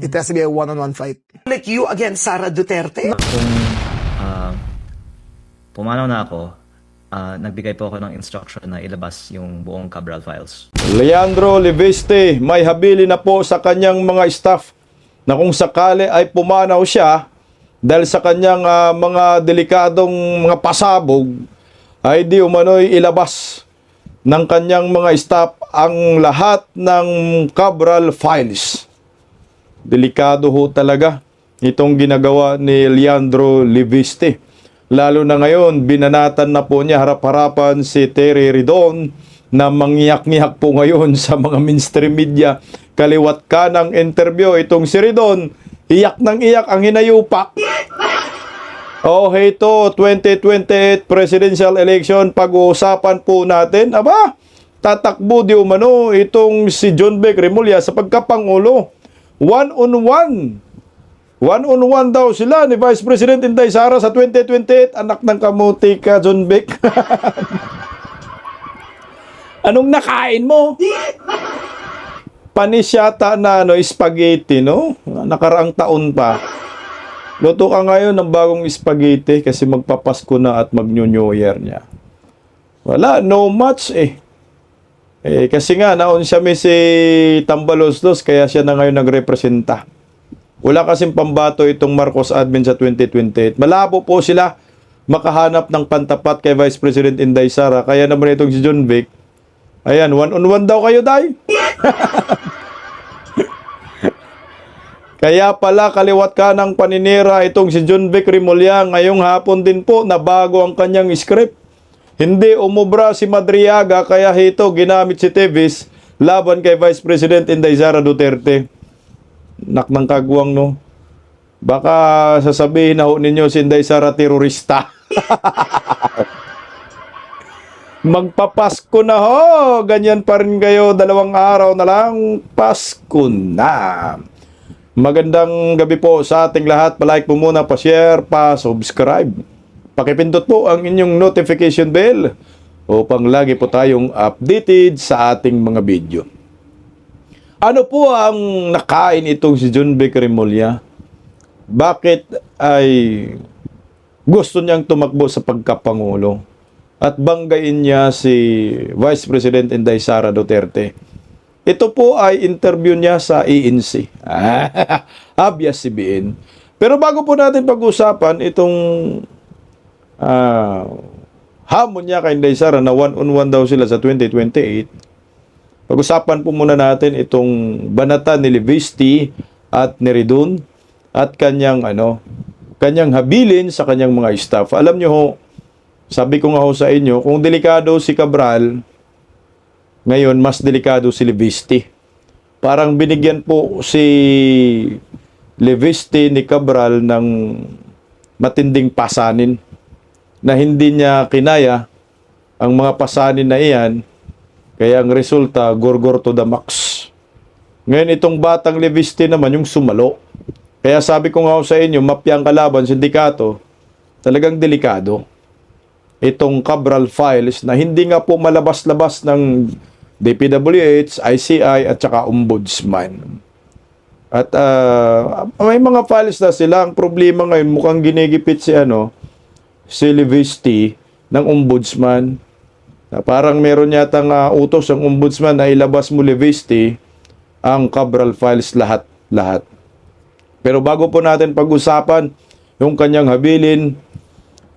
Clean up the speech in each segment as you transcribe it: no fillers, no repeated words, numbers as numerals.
It has to be a one-on-one fight. Like you against Sara Duterte? Kung pumanaw na ako, nagbigay po ako ng instruction na ilabas yung buong Cabral files. Leandro Leviste, may habili na po sa kanyang mga staff na kung sakali ay pumanaw siya dahil sa kanyang mga delikadong mga pasabog, ay di umano'y ilabas ng kanyang mga staff ang lahat ng Cabral files. Delikado ho talaga itong ginagawa ni Leandro Leviste. Lalo na ngayon, binanatan na po niya harap-harapan si Terry Ridon na mangyak-ngyak po ngayon sa mga mainstream media. Kaliwat ka ng interview itong si Ridon, iyak ng iyak ang hinayupak. Oh, ito, 2028 presidential election, pag-uusapan po natin. Aba, tatakbo di umano itong si John Vic Remulla sa pagkapangulo. One-on-one. One-on-one daw sila ni Vice President Inday Sara sa 2028. Anak ng kamuti ka, John Vic. Anong nakain mo? Panis yata na spaghetti, no? Nakaraang taon pa. Luto ka ngayon ng bagong spaghetti kasi magpapasko na at mag-New Year niya. Wala, no much kasi nga, naon siya si Tambaloslos, kaya siya na ngayon nagrepresenta. Wala kasing pambato itong Marcos admin sa 2028. Malabo po sila makahanap ng pantapat kay Vice President Inday Sara. Kaya naman itong si John Vic, ayan, one-on-one daw kayo, day. Kaya pala kaliwat ka ng paninira itong si John Vic Remulla. Ngayong hapon din po na bago ang kanyang script. Hindi umubra si Madriaga kaya ito ginamit si Teves laban kay Vice President Inday Sara Duterte. Nak ng kagwang, no? Baka sasabihin na ho ninyo si Inday Sara terorista. Magpapasko na ho! Ganyan pa rin kayo, 2 araw na lang, Pasko na! Magandang gabi po sa ating lahat. Palike po muna, pa-share, pa-subscribe. Pakipindot po ang inyong notification bell upang lagi po tayong updated sa ating mga video. Ano po ang nakain itong si John Vic Remulla? Bakit ay gusto niyang tumakbo sa pagkapangulo at banggain niya si Vice President Inday Sara Duterte? Ito po ay interview niya sa ENC. ABS-CBN. Pero bago po natin pag-usapan itong hamon niya kay Inday Sara na one-on-one daw sila sa 2028, pag-usapan po muna natin itong banata ni Leviste at ni Ridon at kanyang habilin sa kanyang mga staff. Alam nyo ho, sabi ko nga ho sa inyo, kung delikado si Cabral, ngayon mas delikado si Leviste. Parang binigyan po si Leviste ni Cabral ng matinding pasanin na hindi niya kinaya ang mga pasanin na iyan, kaya ang resulta, gorgor to the max. Ngayon itong batang Leviste naman yung sumalo. Kaya sabi ko nga sa inyo, mapyang kalaban, sindikato, talagang delikado. Itong Cabral files na hindi nga po malabas-labas ng DPWH, ICI at saka Ombudsman. At may mga files na sila. Ang problema ngayon, mukhang ginigipit si Leviste ng Ombudsman. Parang meron yatang utos ang Ombudsman na ilabas mo, Leviste, ang Cabral files lahat. Pero bago po natin pag-usapan yung kanyang habilin,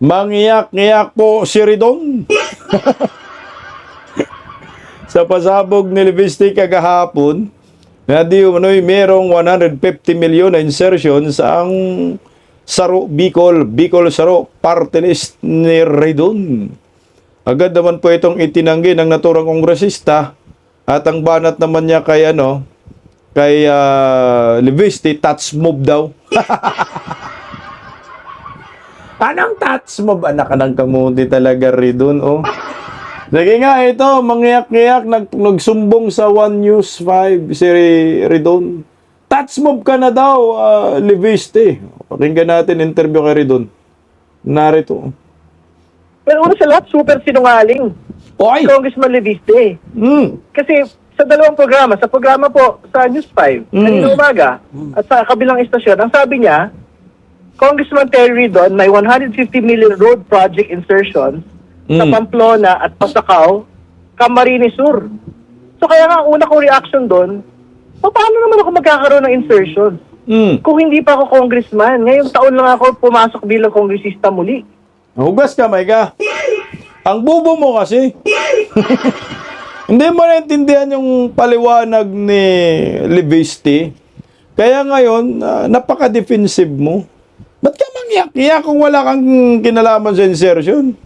mangiyak-ngiyak po si Ridon. Sa pasabog ni Leviste kagahapon, na merong 150 million na insertion sa ang Saro Bicol Saro party list ni Ridon. Agad naman po itong itinanggi ng naturang kongresista at ang banat naman niya kay Leviste, touch move daw. Anong touch move? Anak ka ng kamuti talaga, Ridon, oh. Sige nga, ito, mangyak-ngyak, nagsumbong sa One News 5 si Ridon. Touch move ka na daw, Leviste. Pakinggan natin interview kay Ridon. Narito. Pero una sa lahat, super sinungaling. Oy! Congressman Leviste. Mm. Kasi sa dalawang programa. Sa programa po sa News 5, kanina umaga, at sa kabilang istasyon, ang sabi niya, Congressman Terry Ridon, may 150 million road project insertions sa Pamplona at Pasacao, Camarines Sur. So kaya nga, ang una kong reaction doon, paano naman ako magkakaroon ng insertions? Kung hindi pa ako congressman, ngayong taon lang ako pumasok bilang kongresista muli. Hugas kamay ka. Ang bubo mo kasi. Hindi mo naintindihan yung paliwanag ni Livisti. Kaya ngayon, napaka-defensive mo. Ba't ka mangyak-iyak kung wala kang kinalaman sa insertion?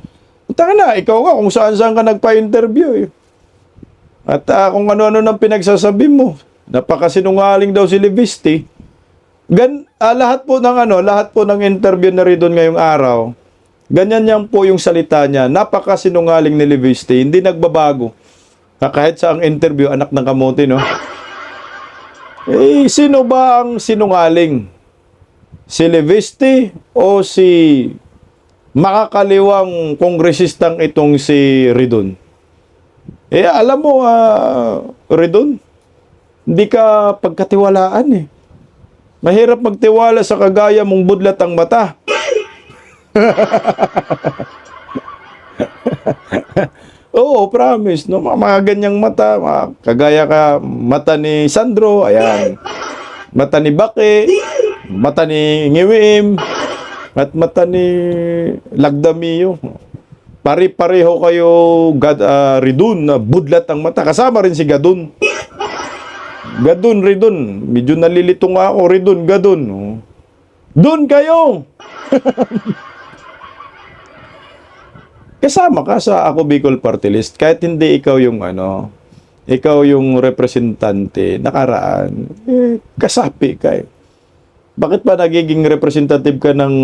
Taka na, ikaw ka kung saan-saan ka nagpa-interview. At kung ano-ano nang pinagsasabi mo. Napakasinungaling daw si Livisti. Lahat po ng interview na rin doon ngayong araw, ganyan yan po yung salita niya. Napakasinungaling ni Livisti, hindi nagbabago. Kahit sa ang interview, anak ng kamote, no? Sino ba ang sinungaling? Si Livisti o si makakaliwang kongresistang itong si Ridon? Alam mo, Ridon, hindi ka pagkatiwalaan eh. Mahirap magtiwala sa kagaya mong budlat ang mata. Oo, promise. No? Mga ganyang mata. Kagaya ka, mata ni Sandro, ayan. Mata ni Bake, mata ni Ngiwim, at mata ni Lagdamio. Pari-pareho kayo, Ridon, na budlat ang mata. Kasama rin si Gadon. Gadon, Ridon. Medyo nalilito nga ako, Ridon, Gadon. Doon kayo! Kasama ka sa Ako Bicol Party List. Kahit hindi ikaw yung ikaw yung representante nakaraan, kasapi ka eh. Bakit pa nagiging representative ka ng,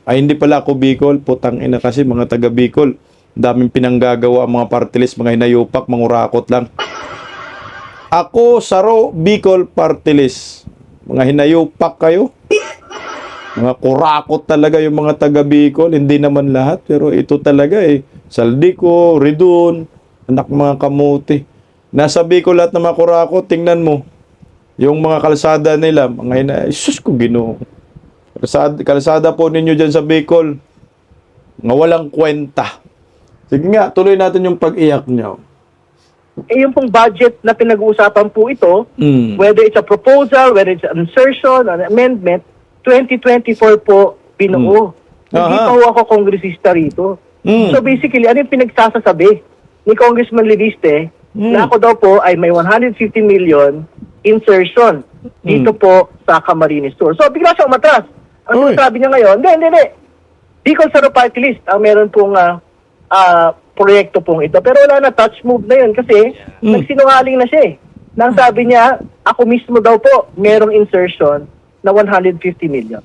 hindi pala Ako Bicol, putang ina kasi mga taga Bicol. Daming pinanggagawa ang mga party list, mga hinayupak, mangurakot lang. Ako, Saro, Bicol Party List. Mga hinayupak kayo. Mga kurakot talaga yung mga taga Bicol. Hindi naman lahat, pero ito talaga eh. Saldico, Ridon, anak mga kamuti. Nasa Bicol lahat ng mga kurakot, tingnan mo. Yung mga kalsada nila, mga sus ko Ginoo. Kalsada po ninyo dyan sa Bicol. Mga walang kwenta. Sige nga, tuloy natin yung pag-iyak nyo. Yung pong budget na pinag-uusapan po ito, whether it's a proposal, whether it's an insertion, an amendment, 2024 po binuo. Hindi pa ho ako kongresista rito. So basically, ano yung pinagsasasabi ni Congressman Leviste na ako daw po ay may 150 million insertion dito po sa Camarines Sur. So bigla siya umatras. Ang sabi niya ngayon, hindi. Bicol Saro Party List ang meron pong proyekto pong ito. Pero wala na, touch move na yun kasi nagsinungaling na siya eh. Nang sabi niya, ako mismo daw po merong insertion na 150 million.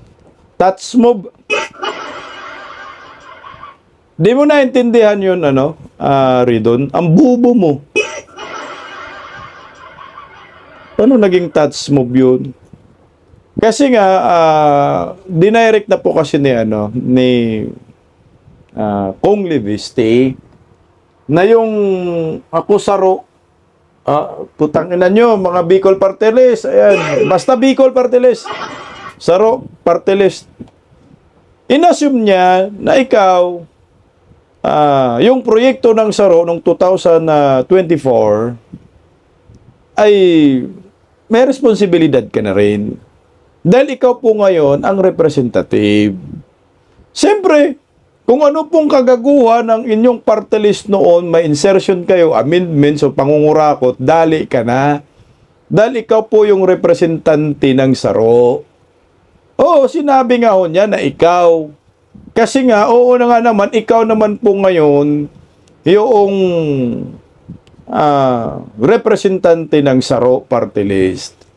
Touch move. Di mo naintindihan yun, Ridon? Ang bubo mo. Ano naging touch move yun? Kasi nga, dinirect na po kasi ni Kong Leviste na yung Ako Saro, putang ina nyo, mga Bicol Party List, ayan, basta Bicol Party List, Saro Party List. Inassume niya na ikaw, yung proyekto ng Saro noong 2024 ay may responsibilidad ka na rin. Dahil ikaw po ngayon ang representative. Siyempre, kung ano pong kagaguhan ng inyong party list noon, may insertion kayo, amendments o pangungurakot, dali ka na. Dahil ikaw po yung representante ng Saro. Oo, sinabi nga ho niya na ikaw. Kasi nga, oo na nga naman, ikaw naman po ngayon, yung representante ng Saro Party List.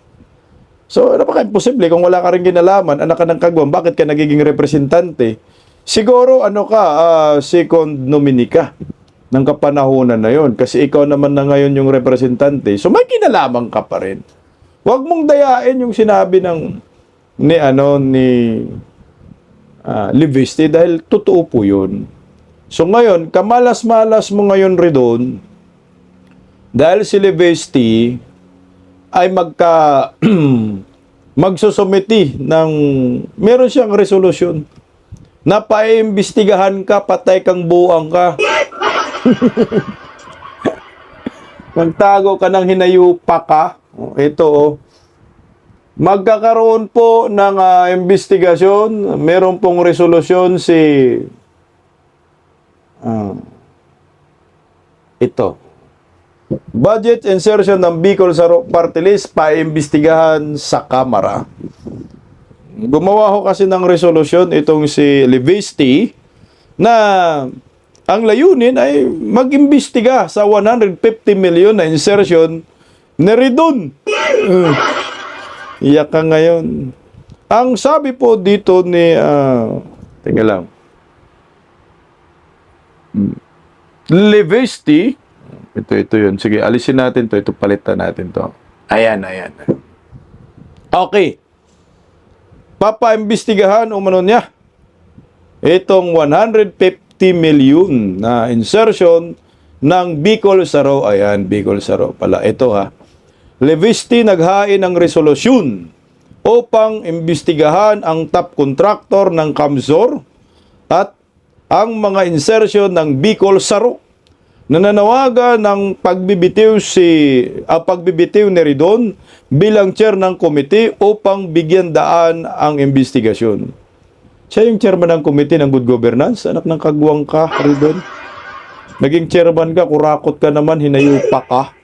So, napaka-imposible kung wala ka rin kinalaman, anak ka ng kagwang, bakit ka nagiging representante? Siguro, second nominee ka ng kapanahunan na yon kasi ikaw naman na ngayon yung representante. So, may kinalaman ka pa rin. Huwag mong dayain yung sinabi ni Leviste dahil totoo po yun. So, ngayon, kamalas-malas mo ngayon, Ridon, dahil si Levesty ay magsusumiti ng meron siyang resolusyon na paimbestigahan ka, patay kang buang ka. Magtago ka ng hinayupa ka. Ito magkakaroon po ng investigasyon. Meron pong resolusyon si ito. Budget insertion ng Bicol sa Party List paimbestigahan sa Kamara. Gumawa ho kasi ng resolusyon itong si Levesty na ang layunin ay mag-imbestiga sa 150 million na insertion ni Ridon. Iyak ka ngayon. Ang sabi po dito ni teka lang. Levesty, ito yun. Sige, alisin natin to. Ito, palitan natin to. Ayan. Okay. Papaimbestigahan umano niya itong 150 million na insertion ng Bicol Saro. Ayan, Bicol Saro pala. Ito Levesty naghain ng resolusyon upang imbestigahan ang top contractor ng Kamzor at ang mga insertion ng Bicol Saro. Nananawagan ng pagbibitiw ni Ridon bilang chair ng komite upang bigyan daan ang investigasyon. Siya yung chairman ng komite ng Good Governance. Anak ng kagwang ka, Ridon. Naging chairman ka, kurakot ka naman, hinayupa ka.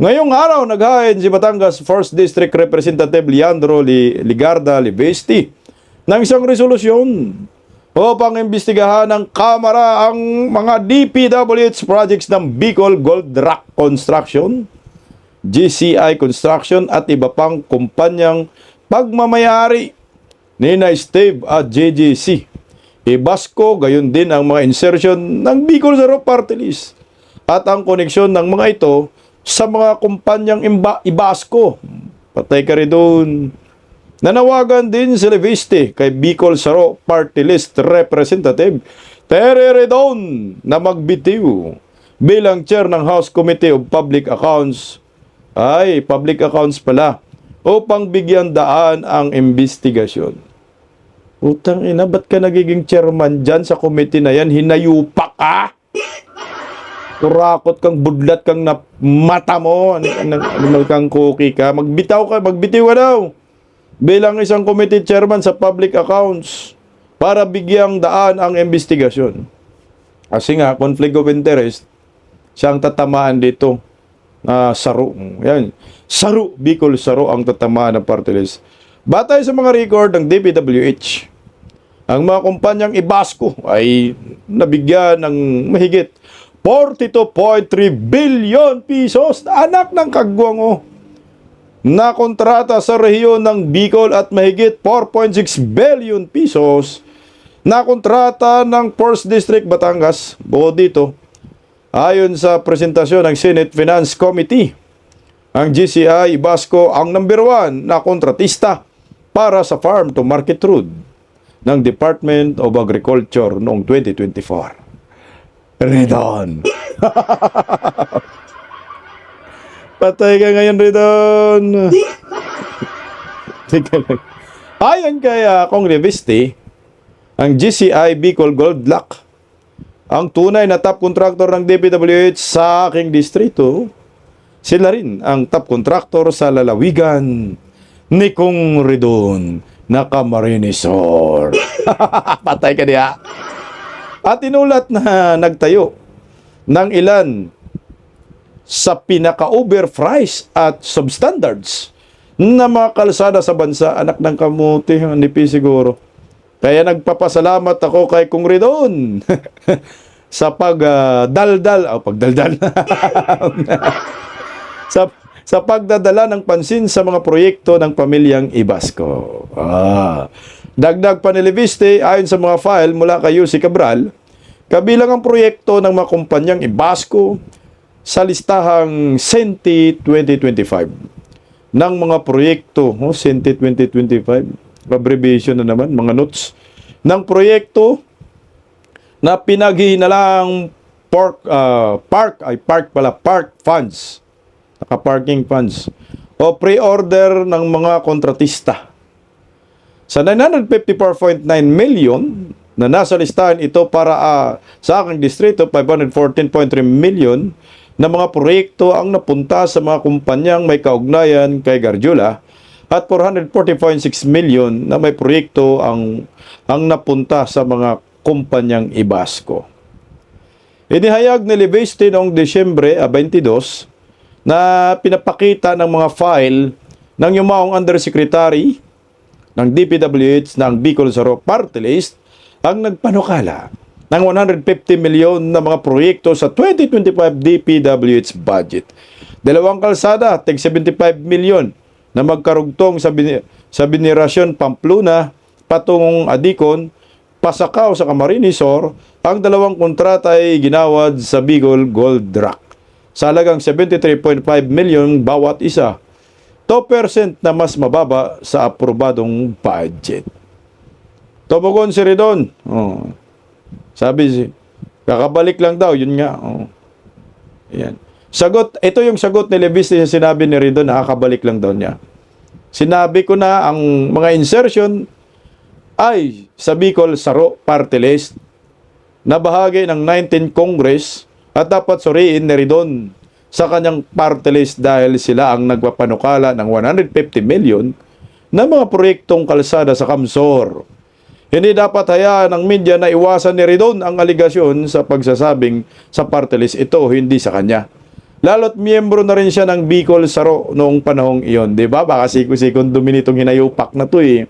Ngayong araw, naghain si Batangas 1st District Representative Leandro Ligarda Levesty ng isang resolusyon upang imbestigahan ng Kamara ang mga DPWH projects ng Bicol Gold Rock Construction, GCI Construction at iba pang kumpanyang pagmamayari ni Steve at JJC. Ibasco, gayon din ang mga insertion ng Bicol Saro Party List at ang koneksyon ng mga ito sa mga kumpanyang Ibasco. Patay ka rin doon. Nanawagan din si Levesty kay Bicol Saro Party List Representative Terry Redon na magbitiw bilang chair ng House Committee of Public Accounts Public Accounts pala upang bigyan daan ang investigasyon. Utang ina, ba't ka nagiging chairman dyan sa committee na yan? Hinayupa ka? Kurakot kang, budlat kang na mata mo, animal kang cookie ka, magbitiw ka daw bilang isang committee chairman sa public accounts para bigyang daan ang investigasyon. Kasi nga, conflict of interest, siyang tatamaan dito na Saro. Yan. Saro, Bicol Saro ang tatamaan ng party list. Batay sa mga record ng DPWH, ang mga kumpanyang Ibasco ay nabigyan ng mahigit 42.3 billion pesos na anak ng kagwang na kontrata sa rehiyon ng Bicol at mahigit 4.6 billion pesos na kontrata ng 1st District Batangas. Bukod dito, ayon sa presentasyon ng Senate Finance Committee, ang GCI Ibasco ang number 1 na kontratista para sa farm to market route ng Department of Agriculture noong 2024. Ridon. Patay ka ngayon, Ridon. Ayon kay Kong Levesty, ang GCI Bicol Gold Lock ang tunay na top contractor ng DPWH sa aking distrito. Sila rin ang top contractor sa lalawigan ni Kong Ridon na Camarinesor. Patay ka niya. At inulat na nagtayo ng ilan sa pinaka-overpriced at substandards na mga kalsada sa bansa. Anak ng kamuti, nipi siguro. Kaya nagpapasalamat ako kay Kong Ridon sa pagdaldal sa pagdadala ng pansin sa mga proyekto ng pamilyang Ibasco. Dagdag pa ni Levesty, ayon sa mga file mula kay UC Cabral, kabilang ang proyekto ng mga kumpanyang Ibasco sa listahang SENTI 2025 ng mga proyekto, SENTI 2025, abbreviation na naman, mga notes ng proyekto na pinaghihinalang park funds, naka-parking funds, o pre-order ng mga kontratista. Sa 954.9 million na nasa listahan ito para sa aking distrito, 514.3 million na mga proyekto ang napunta sa mga kumpanyang may kaugnayan kay Garjula at 440.6 million na may proyekto ang napunta sa mga kumpanyang Ibasco. Inihayag ni Leveste noong Desyembre 22 na pinapakita ng mga file ng yumaong Undersecretary ng DPWH na ang Bicol Saro Party List ang nagpanukala ng 150 milyon na mga proyekto sa 2025 DPWH budget. Dalawang kalsada, tig 75 milyon na magkarugtong sa Binirasyon Pamplona patungong Adicon, Pasakaw sa Camarinesor. Ang dalawang kontrata ay ginawad sa Bicol Gold Rock sa halagang 73.5 milyon bawat isa, 2% na mas mababa sa aprobadong budget. Tobogon si Ridon. Sabi, kakabalik lang daw, yun nga. Yan. Sagot, ito yung sagot ni Levis na sinabi ni Ridon, nakakabalik lang daw niya. Sinabi ko na ang mga insertion ay sa Bicol Saro Party List na bahagi ng 19th Congress at dapat suriin ni Ridon sa kanyang party list dahil sila ang nagpapanukala ng 150 million na mga proyektong kalsada sa Kamsor. Hindi dapat hayaan ng media na iwasan ni Ridon ang aligasyon sa pagsasabing sa party list ito, hindi sa kanya. Lalo't miyembro na rin siya ng Bicol Saro noong panahong iyon. Diba? Baka sikon duminitong hinayupak na to eh.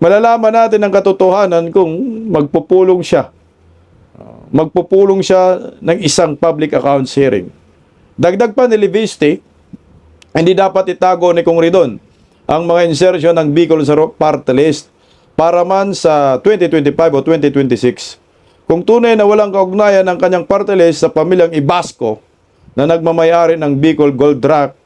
Malalaman natin ang katotohanan kung magpupulong siya. Magpupulong siya ng isang public accounts hearing. Dagdag pa ni Leviste, hindi dapat itago ni Kong Ridon ang mga insertion ng Bicol Saro Party List para man sa 2025 o 2026. Kung tunay na walang kaugnayan ng kanyang party list sa pamilyang Ibasco na nagmamayari ng Bicol Gold Rock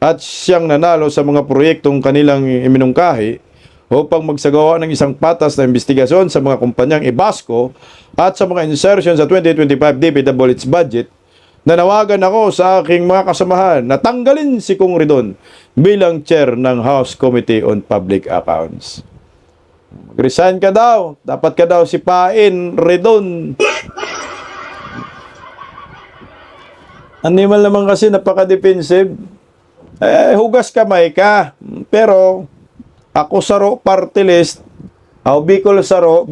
at siyang nanalo sa mga proyektong kanilang iminungkahi upang magsagawa ng isang patas na investigasyon sa mga kumpanyang Ibasco at sa mga insertion sa 2025 DPWH budget, nanawagan ako sa aking mga kasamahan na tanggalin si Kong Ridon bilang chair ng House Committee on Public Accounts. Mag-resign ka daw. Dapat ka daw sipain, Ridon. Animal naman kasi napaka-defensive. Hugas kamay ka. Pero ako Saro Party List, Bicol Saro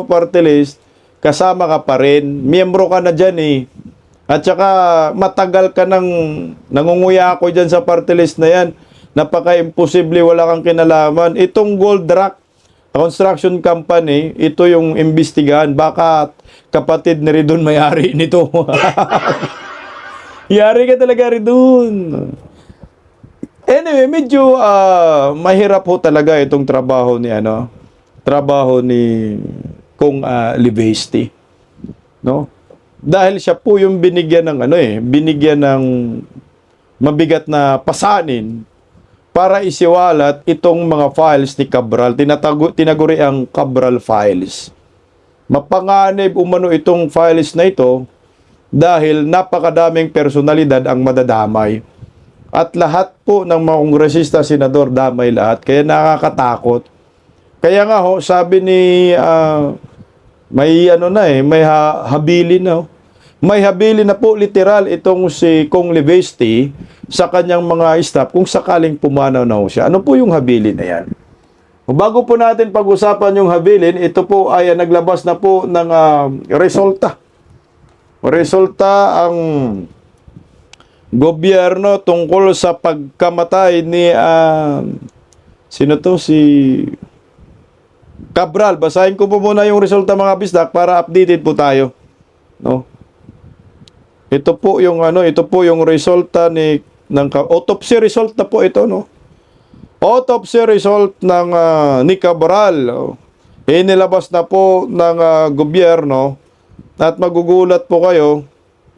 Party List, kasama ka pa rin. Miyembro ka na dyan eh. At saka matagal ka nang nangunguya ako dyan sa party list na yan. Napaka-imposible, wala kang kinalaman. Itong Gold Rock Construction Company, ito yung imbestigahan. Baka kapatid ni Ridon may-ari nito. Yari ka talaga, Ridon. Anyway, medyo mahirap ho talaga itong trabaho ni Kong Leveste. No? Dahil siya po yung binigyan ng mabigat na pasanin para isiwalat itong mga files ni Cabral. Tinaguri ang Cabral files. Mapanganib umano itong files na ito dahil napakadaming personalidad ang madadamay. At lahat po ng mga kongresista, senador, damay lahat. Kaya nakakatakot. Kaya nga ho, sabi ni may habilin na. May habilin na po literal itong si Kong Leveste sa kanyang mga staff kung sakaling pumanaw na ho siya. Ano po yung habilin na yan? Bago po natin pag-usapan yung habilin, ito po ay naglabas na po ng resulta. Resulta ang gobyerno tungkol sa pagkamatay ni si Cabral. Basahin ko po muna yung resulta mga bisdak para updated po tayo. No? Ito po yung resulta ng autopsy result na po ito, no? Autopsy result ng ni Cabral. Inilabas na po ng gobyerno at magugulat po kayo.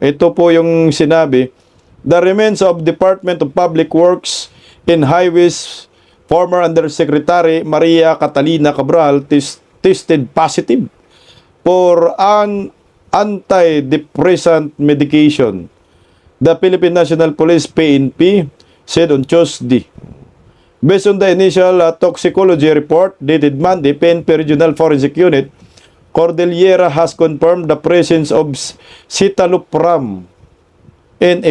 Ito po yung sinabi. The remains of Department of Public Works and Highways former Undersecretary Maria Catalina Cabral tested positive for antidepressant medication. The Philippine National Police, PNP, said on Tuesday. Based on the initial toxicology report dated Monday, PNP Regional Forensic Unit, Cordillera has confirmed the presence of citalopram in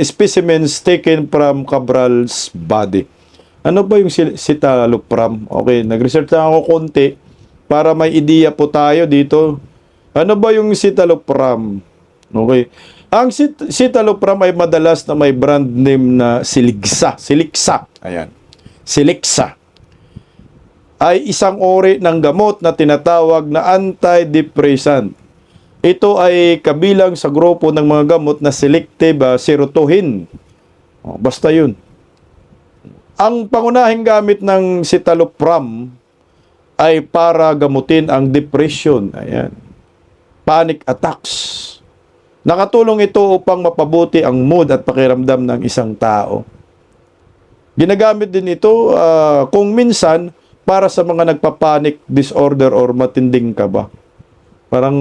specimens taken from Cabral's body. Ano ba yung citalopram? Okay, nag-research lang ako konti para may ideya po tayo dito. Ano ba yung citalopram? Okay. Ang citalopram ay madalas na may brand name na Silixa. Silixa. Ayan. Silixa. Ay isang uri ng gamot na tinatawag na antidepressant. Ito ay kabilang sa grupo ng mga gamot na selective serotonin. Basta yun. Ang pangunahing gamit ng citalopram ay para gamutin ang depression. Ayan. Panic attacks. Nakatulong ito upang mapabuti ang mood at pakiramdam ng isang tao. Ginagamit din ito kung minsan para sa mga nagpa-panic disorder or matinding kaba. Parang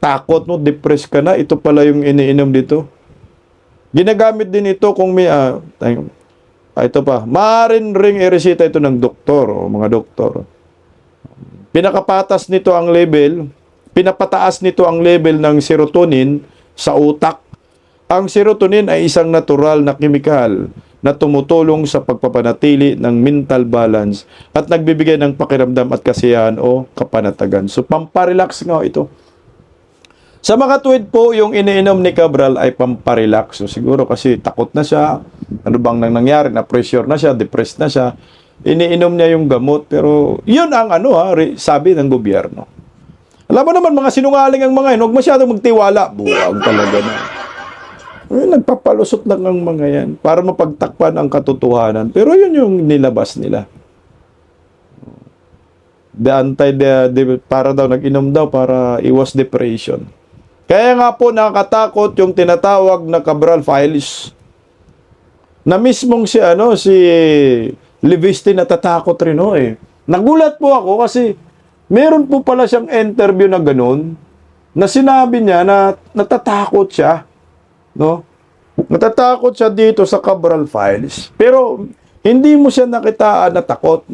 takot, no? Depressed ka na. Ito pala yung iniinom dito. Ginagamit din ito kung may... ito pa. Maaaring ring iresita ito ng doktor o mga doktor. Pinakataas nito ang level ng serotonin sa utak. Ang serotonin ay isang natural na kemikal na tumutulong sa pagpapanatili ng mental balance at nagbibigay ng pakiramdam at kasiyahan o kapanatagan. So, pamparelax nga ito. Sa mga tuwid po, yung iniinom ni Cabral ay pamparelax. So, siguro kasi takot na siya. Ano bang nangyari? Na-pressure na siya, depressed na siya. Iniinom niya yung gamot. Pero, yun ang sabi ng gobyerno. Alam mo naman, mga sinungaling ang mga yun. Huwag masyadong magtiwala. Buwag talaga na. Nagpapalusot lang ang mga yan para mapagtakpan ang katotohanan. Pero yun yung nilabas nila. Para daw, nag-inom daw para iwas depression. Kaya nga po nakakatakot yung tinatawag na Cabral Files. Na mismong si Livisti natatakot rin Nagulat po ako kasi meron po pala siyang interview na ganun na sinabi niya na natatakot siya. No? Natatakot siya dito sa Cabral Files. Pero hindi mo siya nakitaan na takot.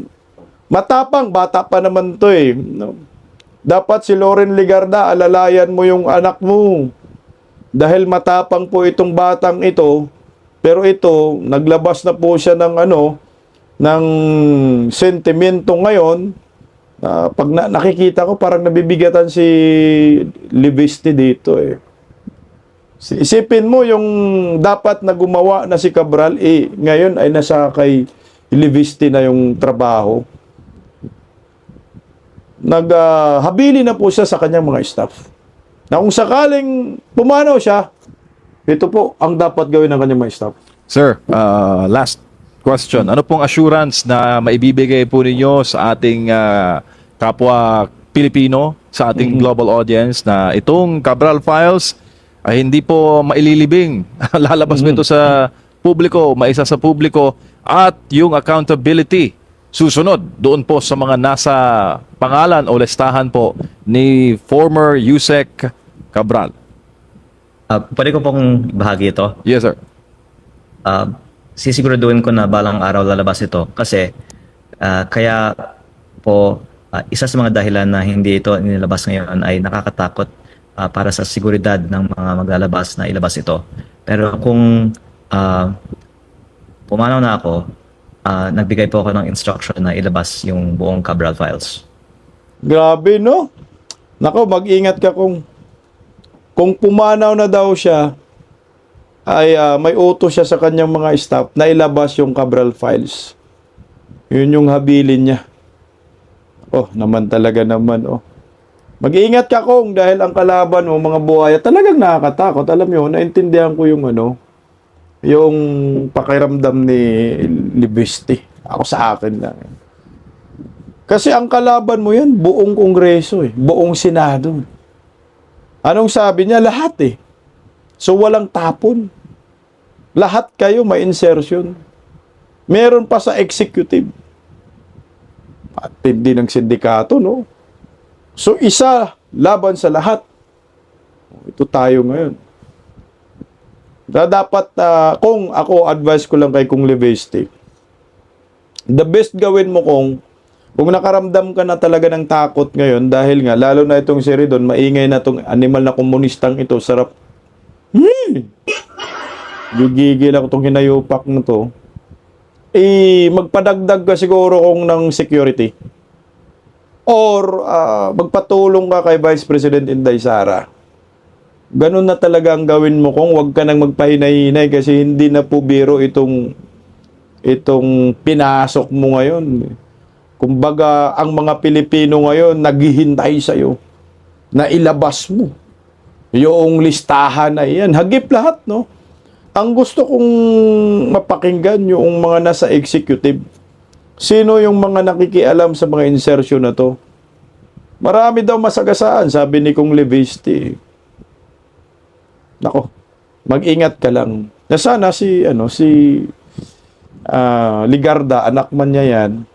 Matapang, bata pa naman to No? Dapat si Loren Legarda, alalayan mo yung anak mo. Dahil matapang po itong batang ito, pero ito, naglabas na po siya ng ng sentimento ngayon. Pag nakikita ko, parang nabibigatan si Livisti dito Isipin mo yung dapat na gumawa na si Cabral, ngayon ay nasa kay Livisti na yung trabaho. Naghabili na po siya sa kanyang mga staff. Na kung sakaling pumanaw siya, ito po ang dapat gawin ng kanyang mga staff. Sir, last question. Ano pong assurance na maibibigay po ninyo sa ating kapwa Pilipino, sa ating global audience na itong Cabral Files ay hindi po maililibing. Lalabas mo ito sa publiko, maisa sa publiko at yung accountability susunod doon po sa mga nasa pangalan o listahan po ni former Yusek Cabral. Pwede ko pong bahagi ito. Yes, sir. Sisiguraduhin ko na balang araw lalabas ito kasi kaya po isa sa mga dahilan na hindi ito nilabas ngayon ay nakakatakot para sa seguridad ng mga maglalabas na ilabas ito. Pero kung pumanaw na ako, nagbigay po ako ng instruction na ilabas yung buong Cabral Files. Grabe, no? Nako, mag-ingat ka kung pumanaw na daw siya, ay may utos siya sa kanyang mga staff na ilabas yung Cabral Files. Yun yung habilin niya. Naman talaga naman, Mag-iingat ka kung dahil ang kalaban mo, mga buhaya, talagang nakakatakot. Alam mo, naintindihan ko yung yung pakiramdam ni Livisti. Ako sa akin lang. Kasi ang kalaban mo yan, buong kongreso buong senado. Anong sabi niya? Lahat So walang tapon. Lahat kayo may insertion. Meron pa sa executive. At hindi ng sindikato, no? So isa laban sa lahat. Ito tayo ngayon. Dapat, kung ako, advice ko lang kay Kung Leveste, the best gawin mo kung nakaramdam ka na talaga ng takot ngayon, dahil nga, lalo na itong si Ridon, maingay na itong animal na komunistang ito, sarap. Gigigil ako itong hinayupak na to. Magpadagdag ka siguro kung ng security. Or, magpatulong ka kay Vice President Inday Sara. Ganun na talaga ang gawin mo kung wag ka nang magpahinay-hinay kasi hindi na po biro itong pinasok mo ngayon. Kumbaga, ang mga Pilipino ngayon naghihintay sa'yo na ilabas mo yung listahan na yan. Hagip lahat, no? Ang gusto kong mapakinggan yung mga nasa executive. Sino yung mga nakikialam sa mga insertion na to? Marami daw masagasaan, sabi ni Kung Leveste. Nako, mag-ingat ka lang. Na sana si Ligarda, anak man niya yan,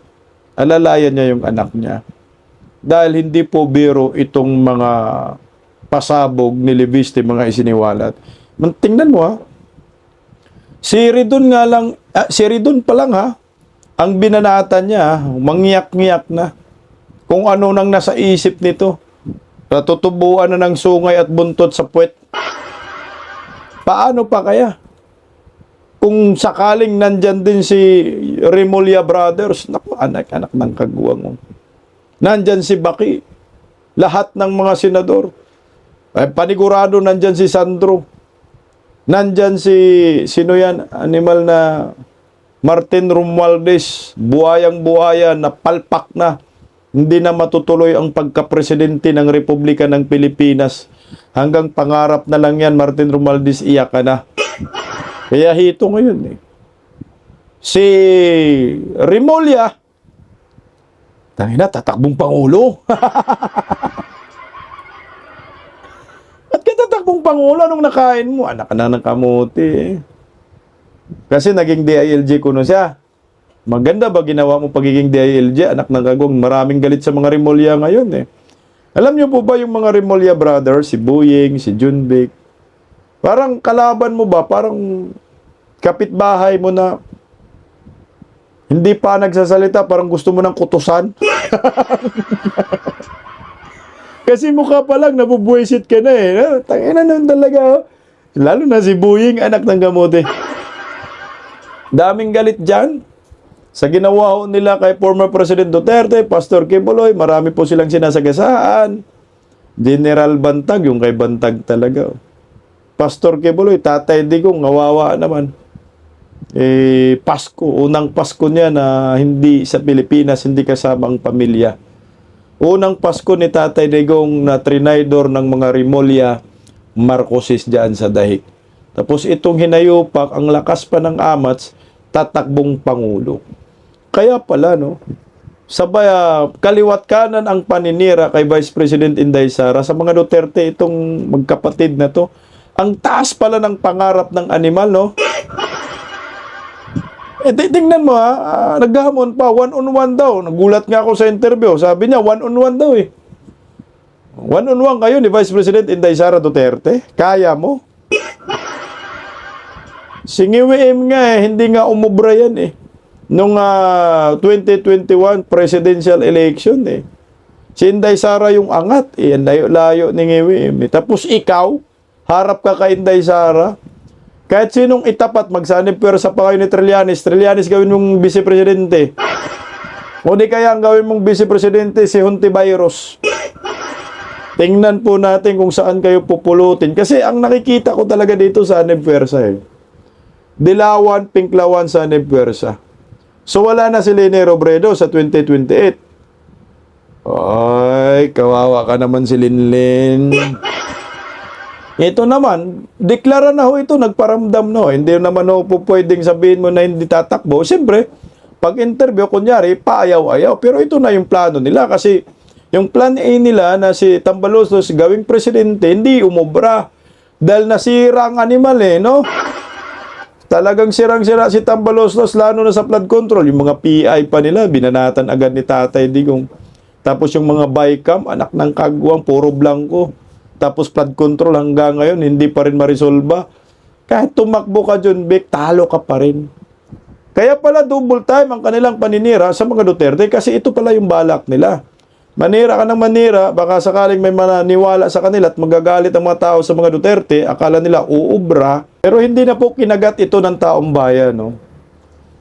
alalayan niya yung anak niya. Dahil hindi po biro itong mga pasabog ni Leveste, mga isiniwalat. Tingnan mo, ha. Si Ridon pa lang, ha, ang binanatan niya, mangyak-ngyak na kung ano nang nasa isip nito. Natutubuan na ng sungay at buntot sa puwet. Paano pa kaya? Kung sakaling nandyan din si Remulla Brothers, naku, anak-anak ng kagwang. Nandyan si Baki, lahat ng mga senador. Panigurado nandyan si Sandro. Nandyan sino yan? Animal na Martin Romualdez, buhayang-buhaya, napalpak na. Hindi na matutuloy ang pagka-presidente ng Republika ng Pilipinas. Hanggang pangarap na lang yan, Martin Romualdez, iyak ka na. Kaya hito ngayon, eh. Si Remulla, tangina, tatakbong Pangulo. At katatakbong Pangulo, anong nakain mo? Anak na ng kamote, eh. Kasi naging DILG ko na siya. Maganda ba ginawa mo pagiging DILG? Anak ng kagwang, maraming galit sa mga Remulla ngayon, eh. Alam niyo po ba yung mga Remulla brothers, si Buying, si Junbek, parang kalaban mo ba? Parang kapitbahay mo na hindi pa nagsasalita, parang gusto mo ng kutusan. Kasi mukha pa lang, nabubuisit ka na, eh. Tangina nun talaga, oh. Lalo na si Buying, anak ng kamote. Daming galit dyan. Sa ginawa ho nila kay former President Duterte, Pastor Kibuloy, marami po silang sinasagasaan. General Bantag, yung kay Bantag talaga. Pastor Kibuloy, Tatay Digong, ngawawa naman. Pasko, unang Pasko niya na hindi sa Pilipinas, hindi kasama ang pamilya. Unang Pasko ni Tatay Digong na trinaydor ng mga Remulla Marcoses dyan sa dahig. Tapos itong hinayupak, ang lakas pa ng amats, tatakbong Pangulo. Kaya pala, no, sabay kaliwat kanan ang paninira kay Vice President Inday Sara sa mga Duterte, itong magkapatid na to. Ang taas pala ng pangarap ng animal, no? Tingnan mo, ha, naghamon pa, one-on-one daw. Nagulat nga ako sa interview. Sabi niya, one-on-one daw, eh. One-on-one kayo ni Vice President Inday Sara Duterte? Kaya mo? Si Ngiwim nga, hindi nga umubra yan, eh. Nung 2021 presidential election, eh. Si Inday Sara yung angat, eh. Layo-layo ni Ngiwim, eh. Tapos ikaw, harap ka kay Inday Sara. Kahit sinong itapat, magsanib pwersa pa kayo ni Trillanes. Trillanes gawin mong vice-presidente. O di kaya ang gawin mong vice-presidente si Hontiveros. Tingnan po natin kung saan kayo pupulutin. Kasi ang nakikita ko talaga dito sa Sanib Pwersa, eh. Dilawan, Pinklawan, Sanib Pwersa. So wala na si Leni Robredo sa 2028. Ay, kawawa ka naman si Linlin. Ito naman, deklara na ho ito, nagparamdam no. Hindi naman ho po pwedeng sabihin mo na hindi tatakbo. Siyempre, pag interview, kunyari, paayaw-ayaw. Pero ito na yung plano nila kasi yung plan A nila na si Tambaloslos gawing presidente, hindi umubra. Dahil nasira ang animal, eh, no? Talagang sirang-sira si Tambaloslos, lalo na sa flood control. Yung mga PI pa nila, binanatan agad ni Tatay Digong. Tapos yung mga bycam, anak ng kagwang, puro blanco. tapos flood control hanggang ngayon, hindi pa rin marisolba. Kahit tumakbo ka, John Vic, talo ka pa rin. Kaya pala double time ang kanilang paninira sa mga Duterte kasi ito pala yung balak nila. Manira ka ng manira, baka sakaling may mananiwala sa kanila at magagalit ang mga tao sa mga Duterte, akala nila uubra, pero hindi na po kinagat ito ng taong bayan. No?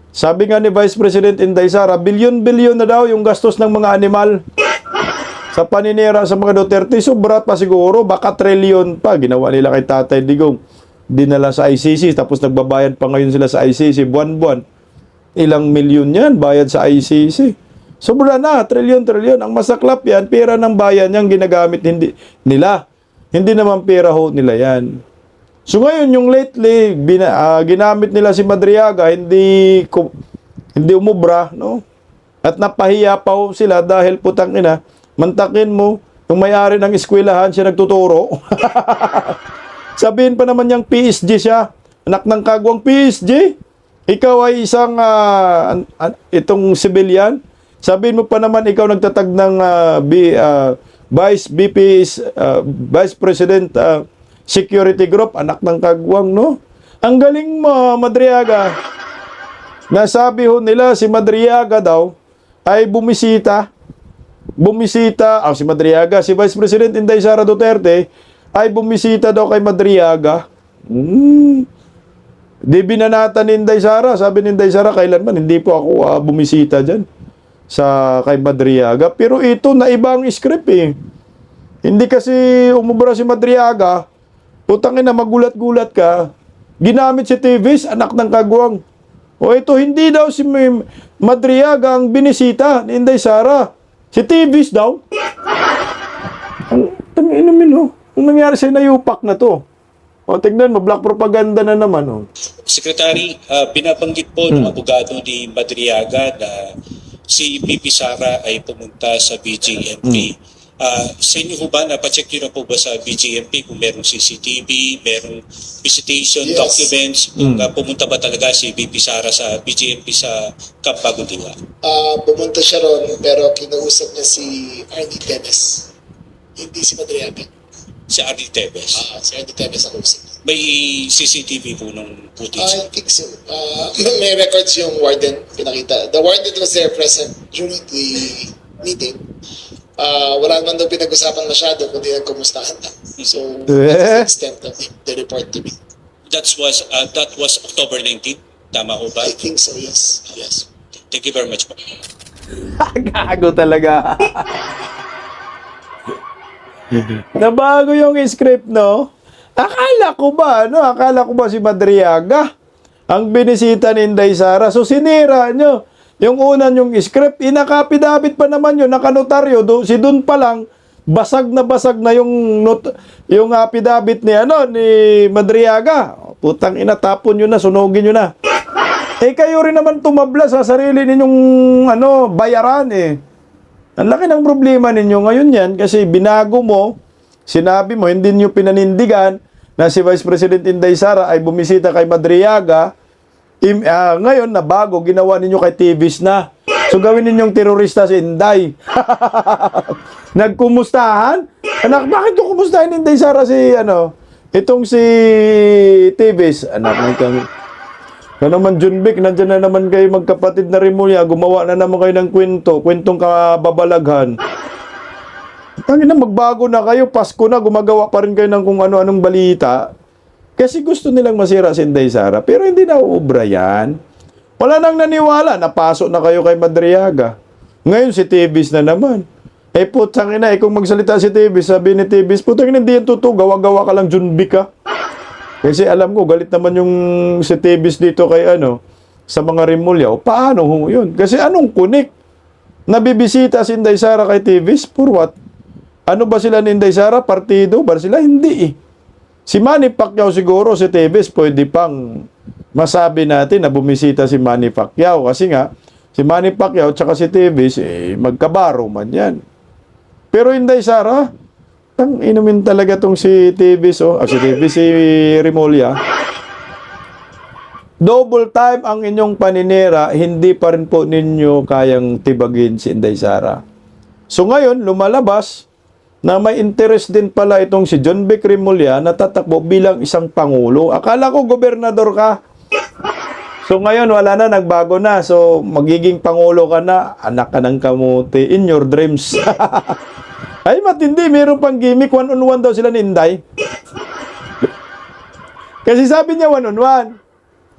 Sabi nga ni Vice President Inday Sara, bilyon-bilyon na daw yung gastos ng mga animal sa paninira sa mga Duterte. Sobra pa siguro, baka trilyon pa. Ginawa nila kay Tatay Digong. Dinala sa ICC, tapos nagbabayad pa ngayon sila sa ICC buwan-buwan. Ilang milyon yan, bayad sa ICC. Sobra na, trilyon-trilyon. Ang masaklap yan, pera ng bayan yung ginagamit nila. Hindi naman pera ho nila yan. So ngayon, yung lately, ginamit nila si Madriaga, hindi umubra, no? At napahiya pa ho sila dahil putang ina, mantakin mo, yung may-ari ng eskwelahan, siya nagtuturo. Sabihin pa naman niyang PSG siya, anak ng kagwang PSG. Ikaw ay isang itong civilian. Sabihin mo pa naman ikaw nagtatag ng Vice President Security Group, anak ng kagwang, no? Ang galing mo, Madriaga. Nasabi ho nila si Madriaga daw ay bumisita, si Madriaga, si Vice President Inday Sara Duterte ay bumisita daw kay Madriaga. Di binanatan ni Inday Sara. Sabi ni Inday Sara, kailanman hindi po ako bumisita dyan kay Madriaga. Pero ito na ibang script eh. Hindi kasi umubra si Madriaga, putangin na magulat-gulat ka, ginamit si Teves, anak ng kagwang. O ito, hindi daw si Madriaga ang binisita ni Inday Sara. Si Teves daw. Ang inumin ho. Ang nangyari sa nayupak na to. O tignan mo, black propaganda na naman. Oh. Secretary, binabanggit po ng abogado ni Madriaga na si BP Sara ay pumunta sa BGMP. Sa inyo ho ba, napacheck nyo na po ba sa BGMP kung merong CCTV, merong visitation documents, kung pumunta ba talaga si BP Sara sa BGMP sa Camp Bagondila? Pumunta siya ron, pero kinausap niya si Arnie Tevez. Hindi si Madriaga. Si Arnie Tevez. Si Arnie Tevez ang usap niya. May CCTV po ng footage? I think so. May records yung warden pinakita. The warden was there present during the meeting. Wala naman daw pinag-usapan masyado kundi nagkumustahan lang. So, that's the extent of the report to me. That was October 19? Tama ho ba? I think so, yes. Yes. Thank you very much po. Gago talaga. Nabago yung script, no? Akala ko ba si Madriaga ang binisita ni Inday Sara? So sinira nyo. Yung unan yung script, inakapidabit pa naman yun, nakanotaryo, si dun pa lang, basag na yung apidabit ni Madriaga. Putang ina, tapon nyo na, sunugin nyo na. Kayo rin naman tumabla sa sarili ninyong bayaran eh. Ang laki ng problema ninyo ngayon yan kasi binago mo, sinabi mo, hindi nyo pinanindigan na si Vice President Inday Sara ay bumisita kay Madriaga. Ngayon na bago, ginawa ninyo kay Teves na. So gawin ninyong terorista si Inday. Nagkumustahan? Anak, bakit ko kumustahin Inday Sara itong si Teves? Anak, naman John Vic, nandyan na naman kayo magkapatid na Remulla, gumawa na naman kayo ng kwentong kababalaghan. Tangina, magbago na kayo, Pasko na, gumagawa pa rin kayo ng kung ano-anong balita. Kasi gusto nilang masira si Inday Sara, pero hindi na uubra yan. Wala nang naniwala, napasok na kayo kay Madriaga. Ngayon si Teves na naman. Putang ina, kung magsalita si Teves, sabi ni Teves, putang ina, hindi yan totoo, gawa-gawa ka lang John Vic, ha? Kasi alam ko, galit naman yung si Teves dito kay sa mga Remulla. O paano yun? Kasi anong kunik? Nabibisita si Inday Sara kay Teves, for what? Ano ba sila ni Inday Sara? Partido ba sila? Hindi eh. Si Manny Pacquiao siguro, si Teves, pwede pang masabi natin na bumisita si Manny Pacquiao. Kasi nga, si Manny Pacquiao at si Teves, magkabaro man yan. Pero Inday Sara, inumin talaga tong si Teves, si Remulla. Double time ang inyong paninira, hindi pa rin po ninyo kayang tibagin si Inday Sara. So ngayon, lumalabas na may interest din pala itong si John Vic Remulla na tatakbo bilang isang pangulo. Akala ko gobernador ka. So ngayon wala na, nagbago na. So magiging pangulo ka na, anak ka ng kamuti in your dreams. Ay matindi, meron pang gimmick, one-on-one daw sila ni Inday. Kasi sabi niya one-on-one.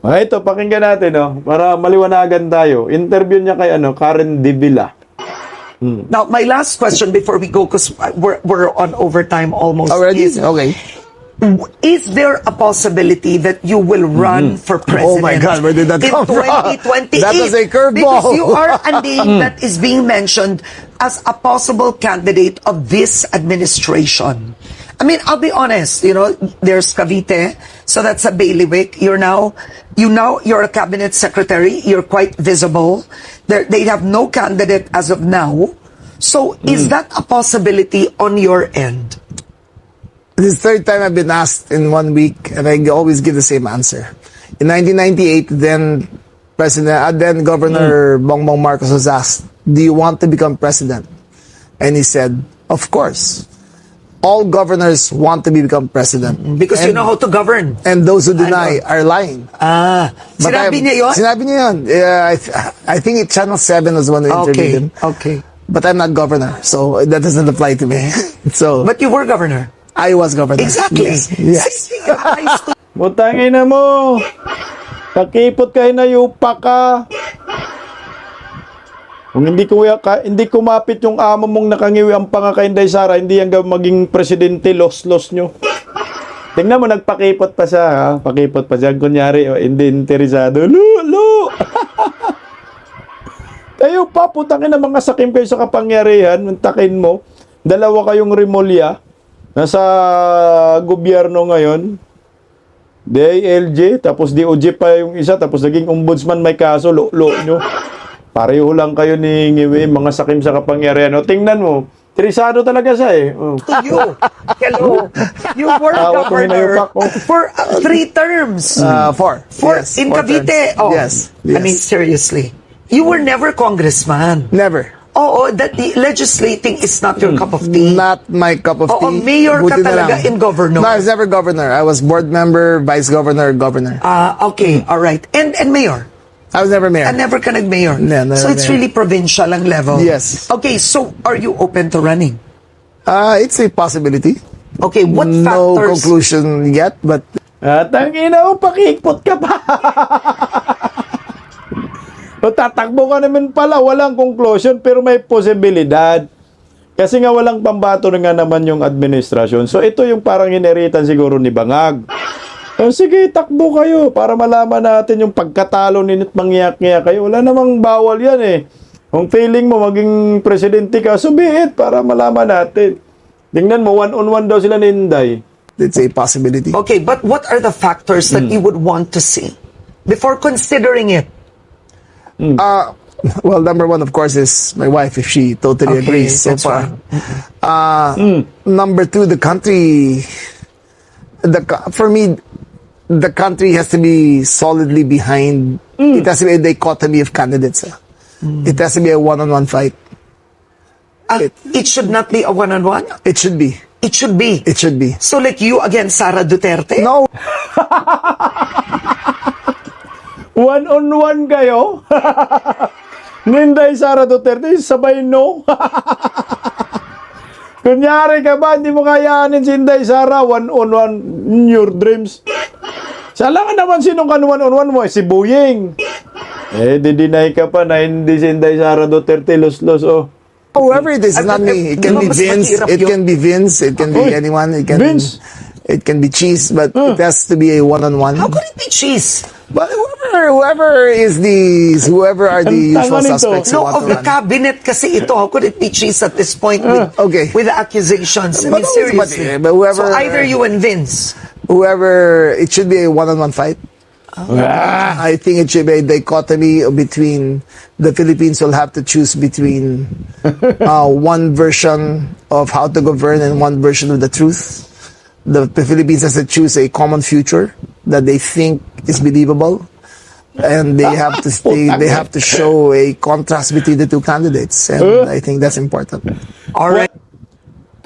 Ito, pakinggan natin, para maliwanagan tayo. Interview niya kay Karen De Villa. Now, my last question before we go, because we're on overtime almost. Already? Is, Okay. is there a possibility that you will run for president? Oh my God, where did that in come from? 2028? That was a curveball. Because you are a name that is being mentioned as a possible candidate of this administration. I mean, I'll be honest, there's Cavite, so that's a bailiwick. You're a cabinet secretary. You're quite visible. They have no candidate as of now. So, is that a possibility on your end? This is the third time I've been asked in 1 week, and I always give the same answer. In 1998, then Governor Bongbong Marcos was asked, "Do you want to become president?" And he said, "Of course. All governors want to become president. Because you know how to govern. And those who deny are lying." But Sinabi niya yun? Sinabi niya yun. I think Channel 7 was the one who interviewed him. Okay. But I'm not governor, so that doesn't apply to me. So But you were governor. I was governor. Exactly. Yes. Same thing applies to Butangin na mo. Kakipot kayo na yupa ka. Kung hindi kumapit yung amo mong nakangiwi ang panga kay Inday Sara, hindi yan maging presidente, los nyo. Tingnan mo, nagpakipot pa siya, ha? Pakipot pa siya. Kunyari, hindi interesado. Lu! Tayo pa, putangin na mga sakim kayo sa kapangyarihan. Takin mo. Dalawa kayong Remulla. Nasa gobyerno ngayon. DILG, tapos DOJ pa yung isa, tapos naging ombudsman, may kaso, lo nyo. Pareho lang kayo ni Ngiwi, mga sakim sa kapangyarihan. O, tingnan mo, trisado talaga siya eh. Oh. you. Hello. You were governor for 3 terms. 4. Yes, In 4 Cavite. terms. Oh, Yes. I mean, seriously. You were never congressman. Never. Oo, that the legislating is not your cup of tea. Not my cup of tea. Oo, mayor ka Buti na talaga lang. in governor. No, I was never governor. I was board member, vice governor, governor. Okay, all right. And mayor. I was never mayor. Never ka nag-mayor. No, never So it's mayor. really provincial ang level. Yes. Okay, so are you open to running? It's a possibility. Okay, what No factors? conclusion yet, but Tangina mo, pakipot ka pa. O, tatakbo ka naman pala, walang conclusion, pero may posibilidad. Kasi nga walang pambato na nga naman yung administrasyon. So ito yung parang ineritan siguro ni Bangag. O, sige, takbo kayo para malaman natin yung pagkatalo ninyo't mangyak-ngyak kayo. Wala namang bawal yan eh. Kung feeling mo maging presidente ka, so be it, para malaman natin. Tingnan mo, one-on-one daw sila ni Inday. it's a possibility. Okay, but what are the factors that you would want to see before considering it? Well, number one, of course, is my wife, if she totally Okay, agrees so that's far. fine. Number two, the country, for me, the country has to be solidly behind. It has to be a dichotomy of candidates. It has to be a one-on-one fight. It should not be a one-on-one. It should be. It should be. It should be. So like you against Sara Duterte? No, One-on-one kayo? Ninday Sara Duterte, sabay no? Kunyari ka ba, hindi mo kayanin si Inday Sara, one-on-one in your dreams. Sala ka naman sinong kan one-on-one mo, si Buying. Didinay ka pa na hindi si Inday Sara Duterte, los-los, oh. whoever it is, not me. It can be Mas Vince. mahirap It yun. can be Vince. It can be Uy, anyone. It can. Vince. It can be Cheese, but it has to be a one-on-one. How could it be cheese? But whoever are the Ang tanga usual nito. suspects who No, want of to the run. cabinet kasi ito. How could it be cheese at this point with, Okay. with the accusations? I mean, But- seriously. but whoever- so either you and Vince. Whoever, it should be a one-on-one fight. I think it should be a dichotomy between the Philippines will have to choose between one version of how to govern and one version of the truth. The Philippines has to choose a common future that they think is believable, and they have to they have to show a contrast between the two candidates, and I think that's important. All right.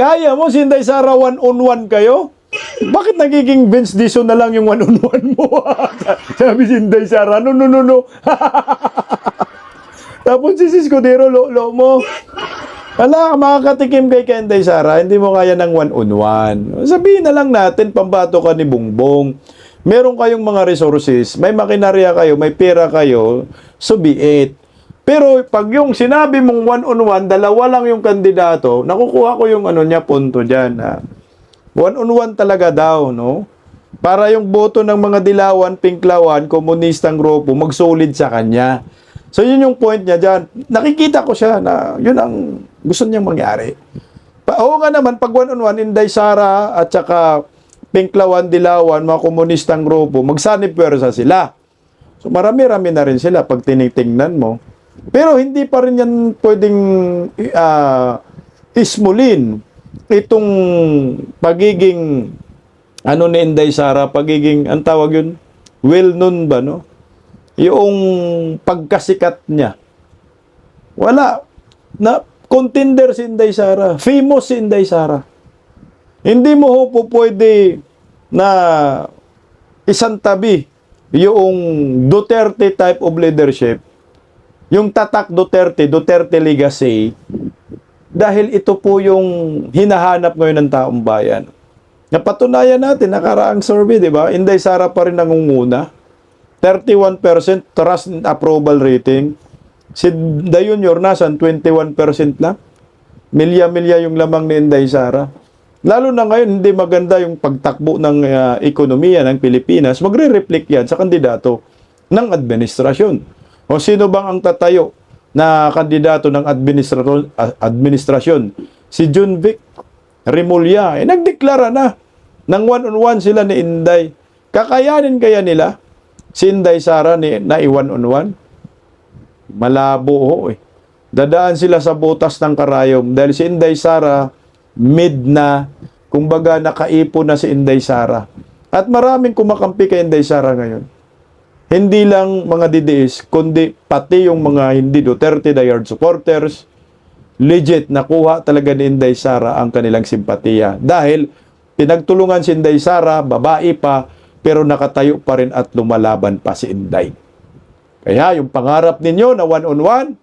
Kaya mo, si Inday Sara, one-on-one kayo? Bakit nagiging Vince Dizon na lang yung one-on-one mo? Sabi si Inday Sara, no. Tapos si Escudero, lo mo. Wala, makakatikim kay Inday Sara, hindi mo kaya ng one-on-one. Sabihin na lang natin, pambato ka ni Bongbong. Meron kayong mga resources, may makinarya kayo, may pera kayo, so be it. Pero pag yung sinabi mong one-on-one, dalawa lang yung kandidato, nakukuha ko yung punto dyan. One-on-one talaga daw, no? Para yung boto ng mga dilawan, pinklawan, komunistang grupo, magsolid sa kanya. So yun yung point niya dyan. Nakikita ko siya na yun ang gusto niyang mangyari. Oo nga naman, pag one-on-one, Inday Sara at saka pinklawan, dilawan, mga komunistang grupo, magsanipwersa sila. So marami-rami na rin sila pag tinitingnan mo. Pero hindi pa rin yan pwedeng ismulin itong pagiging ni Inday Sara, pagiging, ang tawag yun, well-known ba, no? Yung pagkasikat niya. Wala. Contender si Inday Sara. Famous si Inday Sara. Hindi mo ho po pwede na isang tabi yung Duterte type of leadership, yung tatak Duterte legacy, dahil ito po yung hinahanap ngayon ng taong bayan. Napatunayan natin, nakaraang survey, di ba? Inday Sara pa rin nangunguna. 31% trust and approval rating. Si The Junior nasan 21% lang. Milya-milya yung lamang ni Inday Sara. Lalo na ngayon, hindi maganda yung pagtakbo ng ekonomiya ng Pilipinas. Magre-reflect yan sa kandidato ng administrasyon. O sino bang ang tatayo na kandidato ng administrasyon? Si Junvic Remulla. Nagdeklara na ng one-on-one sila ni Inday. Kakayanin kaya nila si Inday Sara na i-one-on-one? Malabo ho eh. Dadaan sila sa butas ng karayom dahil si Inday Sara mid na, kumbaga nakaipon na si Inday Sara. At maraming kumakampi kay Inday Sara ngayon. Hindi lang mga DDS, kundi pati yung mga hindi Duterte diehard supporters, legit nakuha talaga ni Inday Sara ang kanilang simpatiya. Dahil pinagtulungan si Inday Sara, babae pa, pero nakatayo pa rin at lumalaban pa si Inday. Kaya yung pangarap ninyo na one-on-one,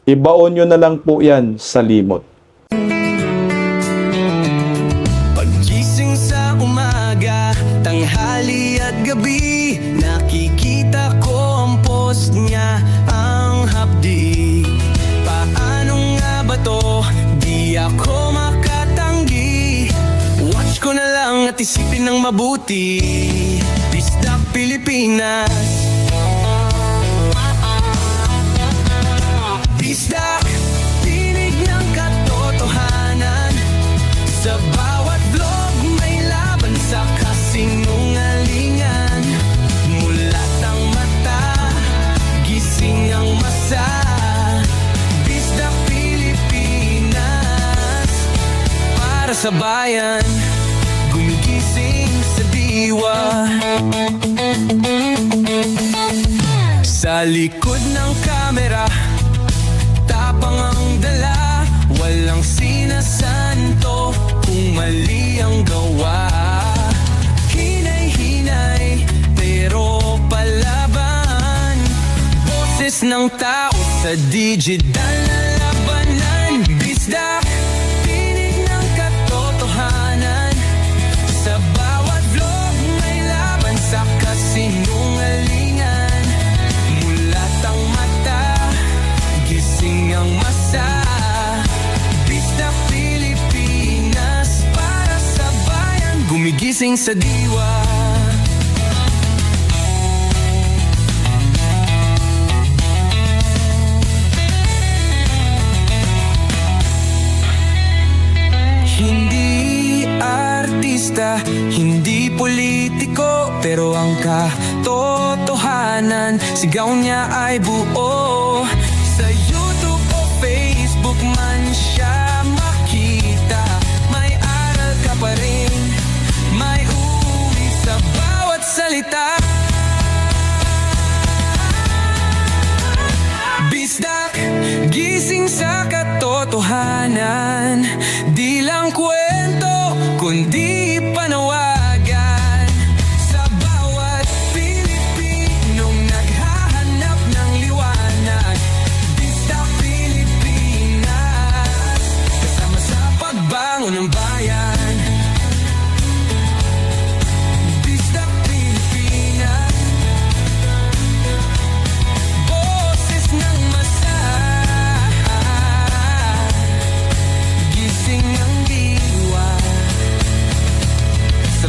ibaon nyo na lang po yan sa limot. Pagising sa umaga, tanghali at gabi, nakikita ko ang post niya, ang hapdi. Paano nga ba to? Di ako makatanggi. Watch ko na lang at isipin ng mabuti. Bisdak Pilipinas. Bisdak, tinig ng katotohanan. Sa bawat vlog may laban sa kasinungalingan. Mulat ang mata, gising ang masa. Bisdak Pilipinas, para sa bayan, gumigising sa diwa. Sa likod ng kamera, tapang ang dala, walang sinasanto kung mali ang gawa. Hinay-hinay, pero palaban. Boses ng tao sa digital na labanan. Bisdak, tinig ng katotohanan. Sa bawat vlog may laban sa kasinungalingan. Mulat ang mata, gising ang masa. Bisdak Pilipinas, para sa bayan, gumigising sa diwa. Hindi artista, hindi politiko, pero ang katotohanan, sigaw niya ay buo. Sa YouTube o Facebook man siya makita, may aral ka pa rin, may uwi sa bawat salita. Bisdak, gising sa katotohanan, di lang kwento.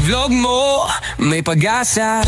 vlog mo may pag-asa.